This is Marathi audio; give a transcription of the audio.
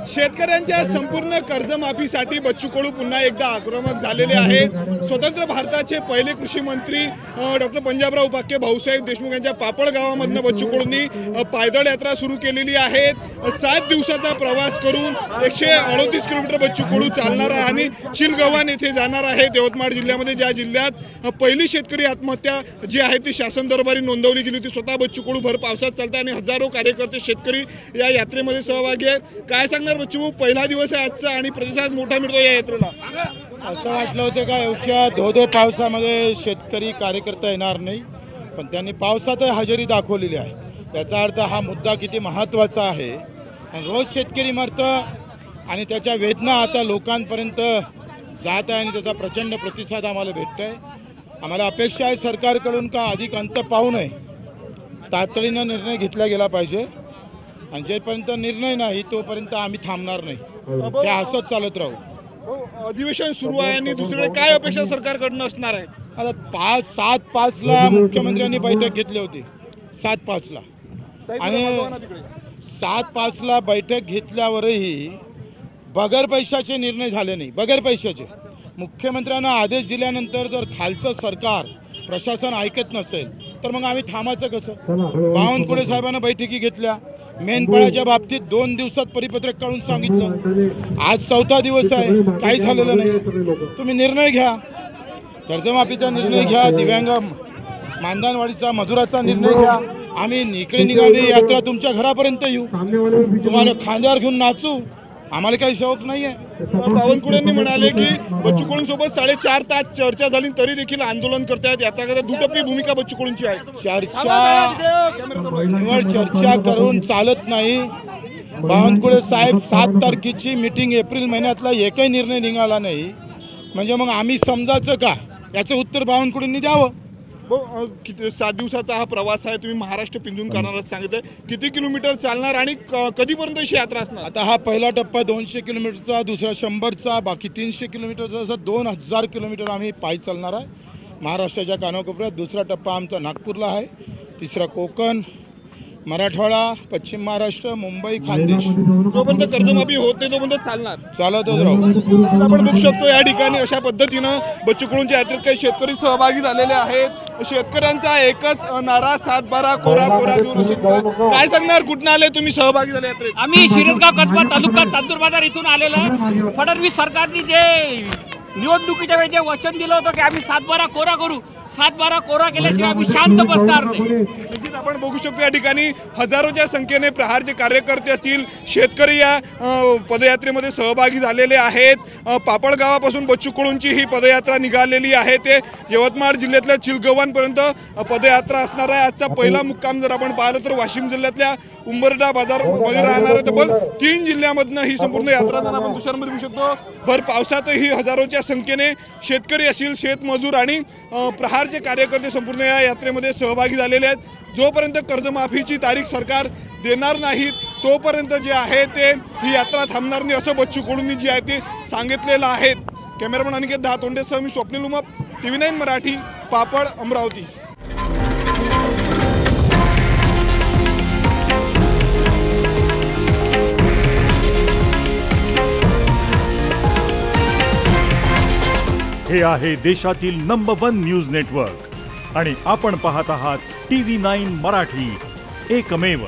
शेतकऱ्यांच्या संपूर्ण कर्जमाफीसाठी बच्चू कडू पुन्हा एकदा आक्रमक झालेले आहेत। स्वतंत्र भारताचे पहिले कृषी मंत्री डॉक्टर पंजाबराव उपाख्य भाऊसाहेब देशमुख यांच्या पापड गावामधून बच्चू कडूंनी पायदळ यात्रा सुरू केलेली आहे। 7 दिवसाचा प्रवास करून 138 किलोमीटर बच्चू कडू चालणार आहे आणि चिलगव्हाण येथे जाणार आहे। यवतमाळ जिल्ह्यामध्ये ज्या जिल्ह्यात पहिली शेतकरी आत्महत्या जी आहे ती शासन दरबारी नोंदवली गेली होती, स्वतः बच्चू कडू भर पावसात चालतात आणि हजारो कार्यकर्ते शेतकरी या यात्रेमध्ये सहभागी आहेत। काय सांगणार बच्चू, पहिला दिवस आहे आजचा आणि प्रतिसाद मोठा मिळतो या यात्रेला? असं वाटलं होतं का एवढ्या धो पावसामध्ये शेतकरी कार्यकर्ता येणार नाही, पण त्यांनी पावसातही हजेरी दाखवलेली आहे। याचा अर्थ हा मुद्दा किती महत्त्वाचा आहे। रोज शेतकरी मरतं आणि त्याच्या वेदना आता लोकांपर्यंत जात आहे आणि त्याचा प्रचंड प्रतिसाद आम्हाला भेटतोय। आम्हाला अपेक्षा आहे सरकारकडून का अधिक अंत पाहू नये, तातडीनं निर्णय घेतला गेला पाहिजे आणि जोपर्यंत निर्णय नाही तोपर्यंत आम्ही थांबणार नाही, हे असंच चालत राहू। अधिवेशन सुरू आहे आणि दुसरीकडे काय अपेक्षा सरकारकडून असणार आहे? आता 7-5ला मुख्यमंत्र्यांनी बैठक घेतली होती, 7-5ला, आणि 7-5ला बैठक घेतल्यावरही बगैर पैशाचे निर्णय झाले नाही। बगैर पैशाचे मुख्यमंत्र्यांना आदेश दिल्यानंतर जर खालचं सरकार प्रशासन ऐकत नसेल तर मग आम्ही थांबायचं कसं? बावनकुळे साहेबांना बैठकी घेतल्या, मेंढपाळाच्या बाबतीत 2 दिवसात परिपत्रक काढून सांगितलं। आज 4था दिवस आहे, काही झालेलं नाही। तुम्ही निर्णय घ्या, कर्जमाफीचा निर्णय घ्या, दिव्यांग मानधनवाढीचा मजुराचा निर्णय घ्या। आम्ही इकडे निघाली यात्रा तुमच्या घरापर्यंत येऊ, तुम्हाला खांद्यावर घेऊन नाचू, आम्हाला काही शौक नाहीये। बावनकुळेंनी म्हणाले की बच्चू कडूंसोबत 4.5 तास चर्चा झाली तरी देखील आंदोलन करतायत। यात्रा करता दुटप्पी भूमिका बच्चू कडूंची आहे। निवड चर्चा करून चालत नाही। बावनकुळे साहेब 7 तारखेची मीटिंग एप्रिल महिन्यातला एकही निर्णय निघाला नाही, म्हणजे मग आम्ही समजायचं का? याचं उत्तर बावनकुळेंनी द्यावं। 7 दिवसाचा हा प्रवास आहे, तुम्ही महाराष्ट्र पिंजून करणार सांगितलं, किती किलोमीटर चालणार आणि कधीपर्यंत ही यात्रा असणार? आता हा पहिला टप्पा 200 किलोमीटरचा, दुसरा 100चा, बाकी 300 किलोमीटरचा, असं 2000 किलोमीटर आम्ही पायी चालणार आहे महाराष्ट्राच्या कानाकोपऱ्यात। दुसरा टप्पा आमचा नागपूरला आहे, तिसरा कोकण, मराठवाडा, पश्चिम महाराष्ट्र, मुंबई, खानदेश। जोपर्यंत कर्जमाफी होत नाही तोपर्यंत चालतच राहू। आपण बघू शकतो या ठिकाणी अशा पद्धतीनं बच्चू कडूंच्या यात्रेत काही शेतकरी सहभागी झालेले आहेत। शेतकऱ्यांचा एकच नारा 7-12 कोरा कोरा दूर। काय सांगणार, कुठून आले तुम्ही सहभागी झाले यात्रेत? आम्ही शिरसगाव कसबा तालुका चांदूर बाजार इथून आलेलो। फडणवीस सरकारने जे निवडणुकीच्या वेळी जे वचन दिलं होतं की आम्ही 7-12 कोरा करू, 7-12 कोरा केल्याशिवाय आम्ही शांत बसणार नाही। आपण बघू शकतो या ठिकाणी हजारोच्या संख्येने प्रहारचे कार्यकर्ते असतील, शेतकरी या पदयात्रेमध्ये सहभागी झालेले आहेत। पापड गावापासून बच्चू कडूंची ही पदयात्रा निघालेली आहे, ते यवतमाळ जिल्ह्यातल्या चिलगव्हाणपर्यंत पदयात्रा असणार आहे। आजचा पहिला मुक्काम जर आपण पाहिलं तर वाशिम जिल्ह्यातल्या उंबरठा बाजारमध्ये राहणार तब्बल 3 जिल्ह्यामधनं ही संपूर्ण यात्रा आपण दुसऱ्यामध्ये बघू शकतो। भर पावसातही हजारोच्या संख्येने शेतकरी असतील, शेतमजूर आणि प्रहारचे कार्यकर्ते संपूर्ण या यात्रेमध्ये सहभागी झालेले आहेत। जोपर्यंत कर्जमाफीची तारीख सरकार देणार नाही तोपर्यंत जे आहे ते ही यात्रा थांबणार नाही, असं बच्चू कडूंनी जी आहे ते सांगितलेलं आहे। कॅमेरामन अनिकेत दहातोंडेसह मी स्वप्नील उमप, TV9 मराठी, पापड, अमरावती। हे आहे देशातील नंबर 1 न्यूज नेटवर्क आणि आपण पाहत आहात TV9 मराठी, एकमेव।